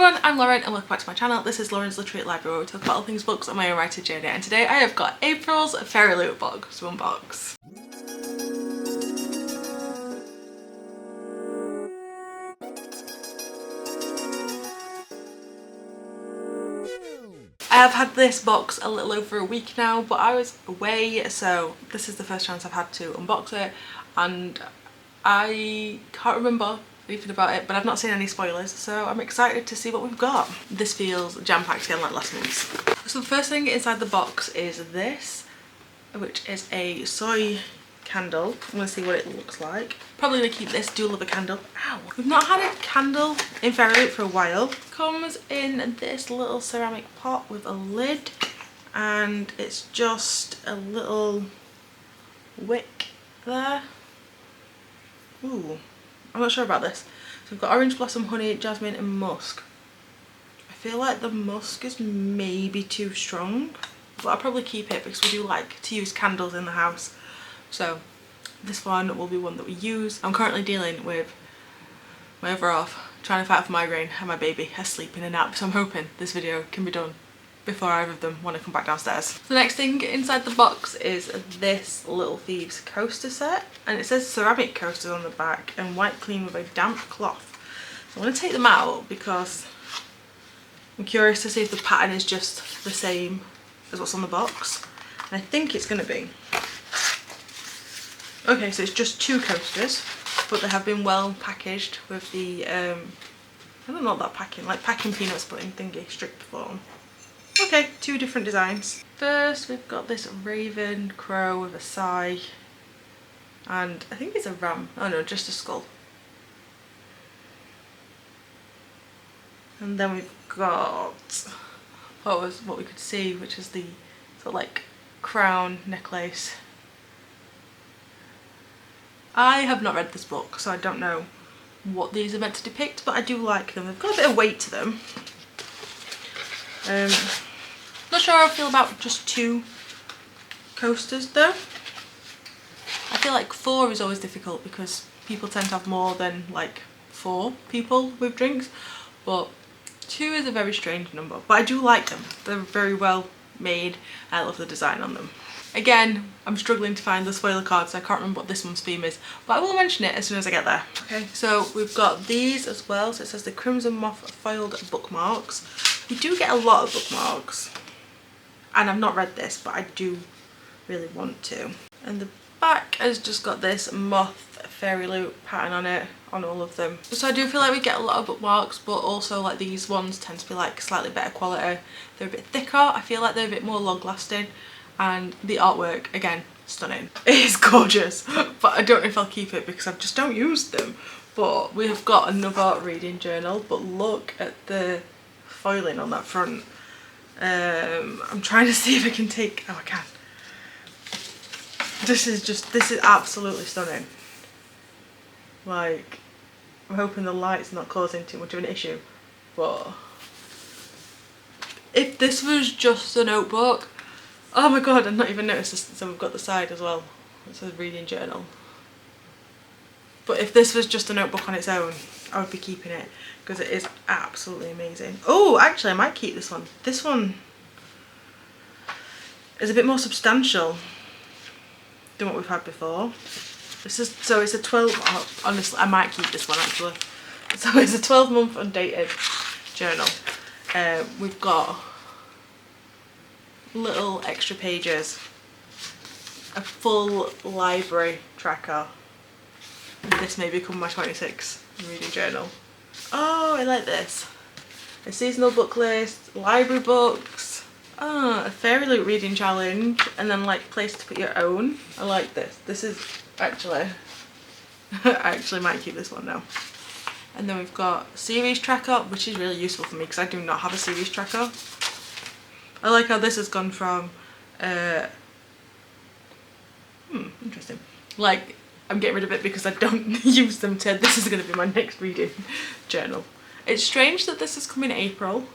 everyone, I'm Lauren and welcome back to my channel. This is Lauren's Literary Library, where we talk about all things books on my own writer journey, and today I have got April's FairyLoot box to unbox. I have had this box a little over a week now, but I was away, so this is the first chance I've had to unbox it, and I can't remember anything about it, but I've not seen any spoilers, so I'm excited to see what we've got. This feels jam-packed again like last month's. So the first thing inside the box is this, which is a soy candle. I'm gonna see what it looks like. Probably gonna keep this. Do love a candle. Ow! We've not had a candle in FairyLoot for a while. Comes in this little ceramic pot with a lid, and it's just a little wick there. Ooh, I'm not sure about this. So we've got orange blossom, honey, jasmine and musk. I feel like the musk is maybe too strong, but I'll probably keep it because we do like to use candles in the house. So this one will be one that we use. I'm currently dealing with my other half, trying to fight off migraine, and my baby asleep in a nap, so I'm hoping this video can be done before either of them want to come back downstairs. The next thing inside the box is this Little Thieves coaster set, and it says ceramic coasters on the back and wipe clean with a damp cloth. So I'm going to take them out because I'm curious to see if the pattern is just the same as what's on the box, and I think it's going to be. Okay, so it's just two coasters, but they have been well packaged with the I don't know what that packing, like packing peanuts but in thingy strict form. Okay, two different designs. First we've got this raven crow with a sigh, and I think it's a ram. Oh no, just a skull. And then we've got what we could see, which is the sort of like crown necklace. I have not read this book, so I don't know what these are meant to depict, but I do like them. They've got a bit of weight to them. Not sure how I feel about just two coasters though. I feel like 4 is always difficult because people tend to have more than like 4 people with drinks, but 2 is a very strange number. But I do like them. They're very well made. I love the design on them. Again, I'm struggling to find the spoiler cards, so I can't remember what this one's theme is, but I will mention it as soon as I get there. Okay, so we've got these as well. So it says the Crimson Moth foiled bookmarks. We do get a lot of bookmarks, and I've not read this, but I do really want to. And the back has just got this moth FairyLoot pattern on it, on all of them. So I do feel like we get a lot of bookmarks, but also like these ones tend to be like slightly better quality. They're a bit thicker. I feel like they're a bit more long lasting. And the artwork, again, stunning. It is gorgeous, but I don't know if I'll keep it because I just don't use them. But we have got another reading journal, but look at the foiling on that front. I'm trying to see if I can take, oh I can. This is absolutely stunning. Like, I'm hoping the light's not causing too much of an issue, but if this was just a notebook, oh my god, I've not even noticed this. So we've got the side as well. It says reading journal. But if this was just a notebook on its own, I would be keeping it because it is absolutely amazing. Oh, actually I might keep this one. This one is a bit more substantial than what we've had before. This is, so it's a 12, oh, honestly I might keep this one actually. So it's a 12-month undated journal. We've got little extra pages, a full library tracker. This may become my 26th reading journal. Oh, I like this. A seasonal book list, library books, a FairyLoot reading challenge, and then like place to put your own. I like this. This is actually, I actually might keep this one now. And then we've got series tracker, which is really useful for me because I do not have a series tracker. I like how this has gone from, interesting. Like, I'm getting rid of it because I don't use them to, this is going to be my next reading journal. It's strange that this is coming in April.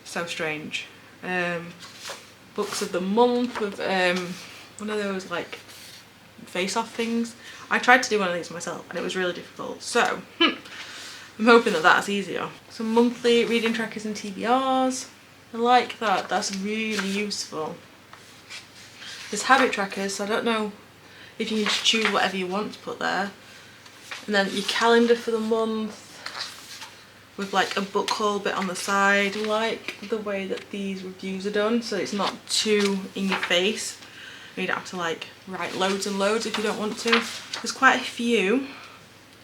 So strange. Books of the month with one of those like face-off things. I tried to do one of these myself and it was really difficult. So, I'm hoping that that's easier. Some monthly reading trackers and TBRs. I like that, that's really useful. There's habit trackers, so I don't know if you can just choose whatever you want to put there. And then your calendar for the month with like a book haul bit on the side. I like the way that these reviews are done, so it's not too in your face. You don't have to like write loads and loads if you don't want to. There's quite a few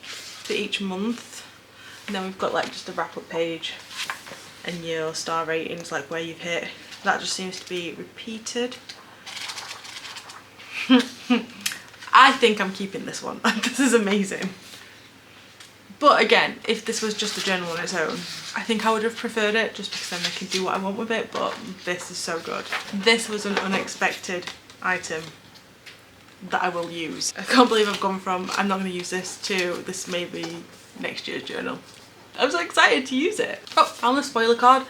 for each month. And then we've got like just a wrap up page and your star ratings, like where you've hit. That just seems to be repeated. I think I'm keeping this one. This is amazing. But again, if this was just a journal on its own, I think I would have preferred it just because then I can do what I want with it, but this is so good. This was an unexpected item that I will use. I can't believe I've gone from I'm not going to use this to this may be next year's journal. I'm so excited to use it. Oh, found the spoiler card.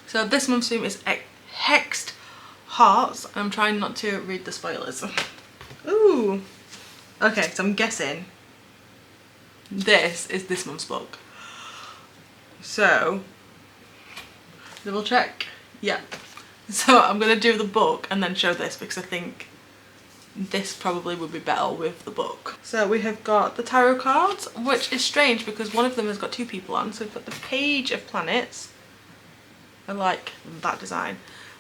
So this month's theme is Hexed Hearts. I'm trying not to read the spoilers. Ooh. Okay, so I'm guessing this is this month's book. So, double check. Yeah. So I'm going to do the book and then show this because I think this probably would be better with the book. So we have got the tarot cards, which is strange because one of them has got two people on. So we've got the Page of Planets. I like that design.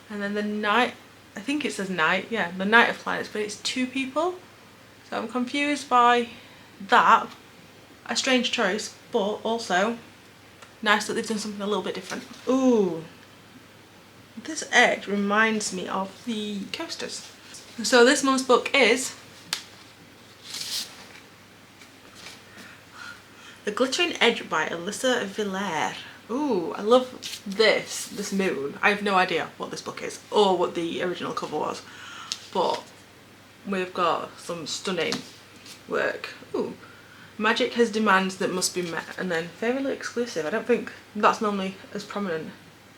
And then the Knight, I think it says Knight, yeah, the Knight of Planets, but it's two people. So I'm confused by that. A strange choice, but also nice that they've done something a little bit different. Ooh, this edge reminds me of the coasters. So this month's book is The Glittering Edge by Alyssa Villar. Ooh, I love this moon. I have no idea what this book is or what the original cover was, but we've got some stunning work. Ooh. Magic has demands that must be met, and then FairyLoot exclusive. I don't think that's normally as prominent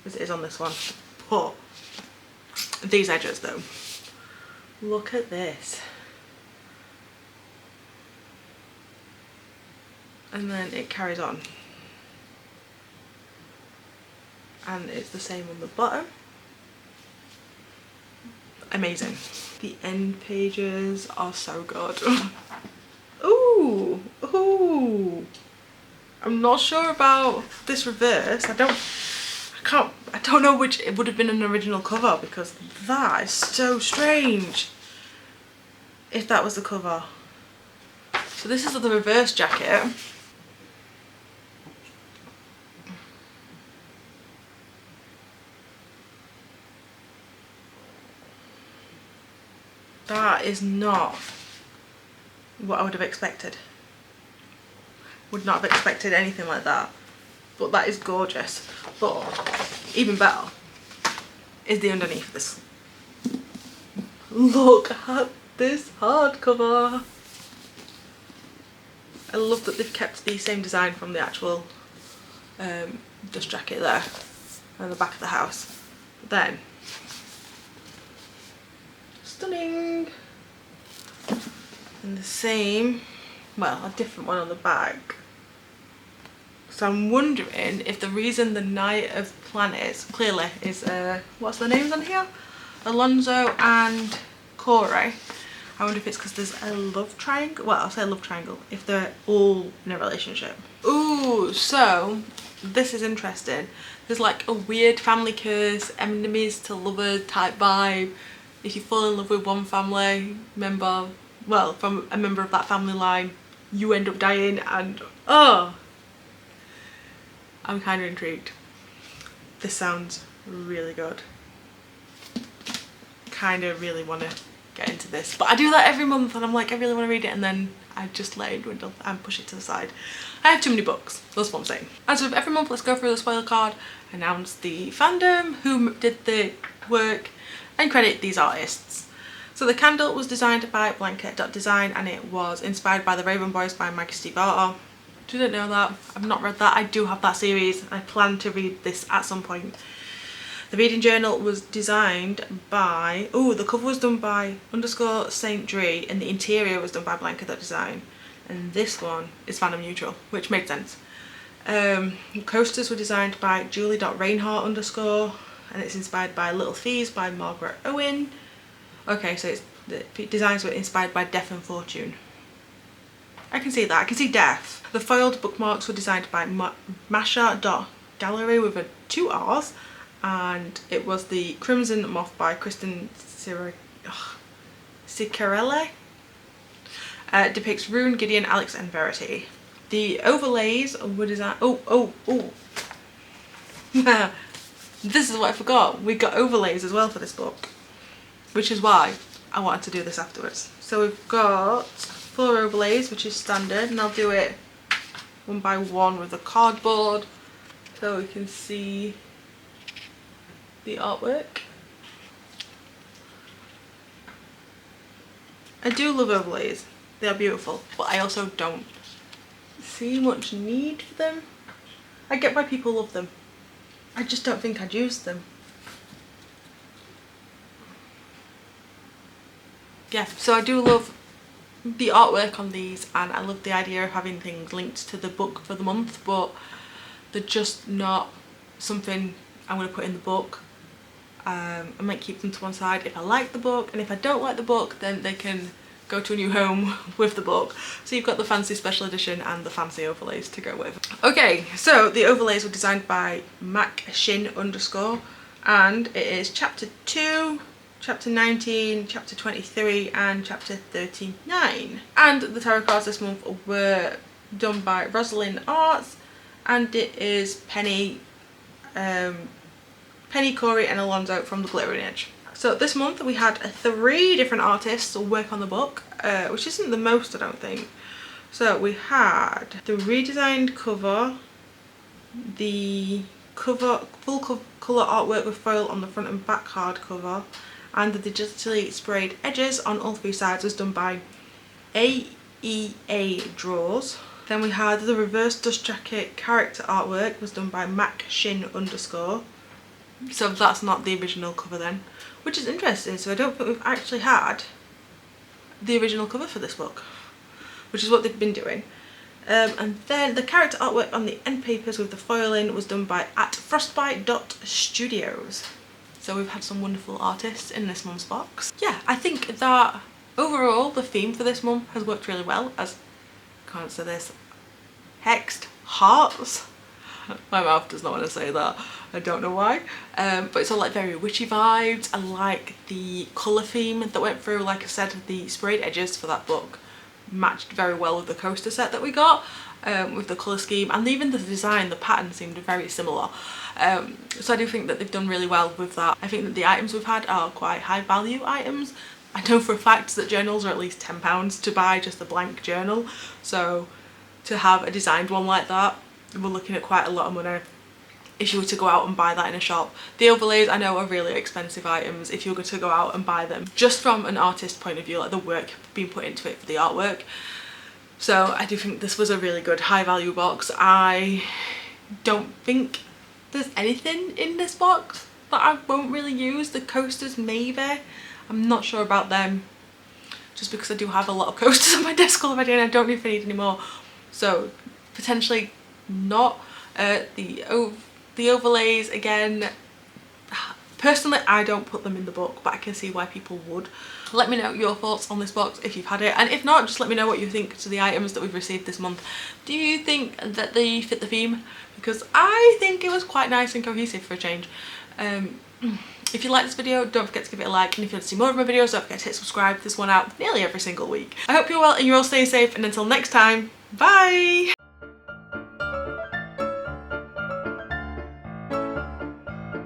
as it is on this one, but these edges though, look at this. And then it carries on, and it's the same on the bottom. Amazing. The end pages are so good. Ooh, ooh. I'm not sure about this reverse. I don't know which it would have been an original cover because that is so strange if that was the cover. So this is the reverse jacket. That is not what I would have expected. Would not have expected anything like that. But that is gorgeous. But even better is the underneath of this. Look at this hardcover. I love that they've kept the same design from the actual dust jacket there on the back of the house. But then, stunning. And the same, well, a different one on the back. So I'm wondering if the reason the Knight of Planets clearly is what's their names on here? Alonso and Corey. I wonder if it's because there's a love triangle. Well, I'll say a love triangle if they're all in a relationship. Ooh, so this is interesting. There's like a weird family curse, enemies to lover type vibe. If you fall in love with one family member, well, from a member of that family line, you end up dying, and oh, I'm kind of intrigued. This sounds really good. Kind of really want to get into this, but I do that every month and I'm like, I really want to read it, and then I just let it dwindle and push it to the side. I have too many books, that's what I'm saying. As with every month, let's go through the spoiler card, announce the fandom, who did the work, and credit these artists. So the candle was designed by Blanket.design and it was inspired by The Raven Boys by Maggie Steve Arthur. Didn't know that. I've not read that. I do have that series. I plan to read this at some point. The reading journal was designed by, oh, the cover was done by _Saint Dree and the interior was done by Blanket.design. And this one is fandom neutral, which made sense. Coasters were designed by Julie.Reinhardt _ and it's inspired by Little Fees by Margaret Owen. Okay, so the designs were inspired by Death and Fortune. I can see that, I can see death. The foiled bookmarks were designed by Masha.Gallery with 2 R's, and it was the Crimson Moth by Kristen Ciccarelli. Depicts Rune, Gideon, Alex and Verity. The overlays were designed... Oh. This is what I forgot. We got overlays as well for this book, which is why I wanted to do this afterwards. So we've got 4 overlays, which is standard, and I'll do it one by one with the cardboard so we can see the artwork. I do love overlays, they are beautiful, but I also don't see much need for them. I get why people love them, I just don't think I'd use them. Yeah, so I do love the artwork on these, and I love the idea of having things linked to the book for the month, but they're just not something I'm going to put in the book. I might keep them to one side if I like the book, and if I don't like the book then they can go to a new home with the book. So you've got the fancy special edition and the fancy overlays to go with. Okay, so the overlays were designed by MacShin _ and it is chapter 2, chapter 19, chapter 23 and chapter 39. And the tarot cards this month were done by Rosalind Arts, and it is Penny, Corey and Alonzo from The Glittering Edge. So this month we had 3 different artists work on the book, which isn't the most, I don't think. So we had the redesigned cover, the full colour artwork with foil on the front and back hardcover, and the digitally sprayed edges on all 3 sides was done by AEA Draws. Then we had the reverse dust jacket character artwork was done by MacShin _ so that's not the original cover then, which is interesting. So I don't think we've actually had the original cover for this book, which is what they've been doing. And then the character artwork on the end papers with the foiling was done by @frostbite.studios. So we've had some wonderful artists in this month's box. Yeah, I think that overall the theme for this month has worked really well, as I can't say this, Hexed Hearts. My mouth does not want to say that, I don't know why. But it's all like very witchy vibes. I like the colour theme that went through. Like I said, the sprayed edges for that book matched very well with the coaster set that we got, with the colour scheme, and even the design, the pattern seemed very similar. So I do think that they've done really well with that. I think that the items we've had are quite high value items. I know for a fact that journals are at least £10 to buy, just a blank journal. So to have a designed one like that, we're looking at quite a lot of money if you were to go out and buy that in a shop. The overlays I know are really expensive items if you were to go out and buy them, just from an artist point of view, like the work being put into it for the artwork. So I do think this was a really good high value box. I don't think there's anything in this box that I won't really use. The coasters maybe, I'm not sure about them, just because I do have a lot of coasters on my desk already and I don't know if I need any more. So potentially not. The overlays, again, personally I don't put them in the book, but I can see why people would. Let me know your thoughts on this box if you've had it, and if not, just let me know what you think to the items that we've received this month. Do you think that they fit the theme? Because I think it was quite nice and cohesive for a change. If you like this video, don't forget to give it a like, and if you want to see more of my videos, don't forget to hit subscribe. This one out nearly every single week. I hope you're well and you're all staying safe, and until next time, bye!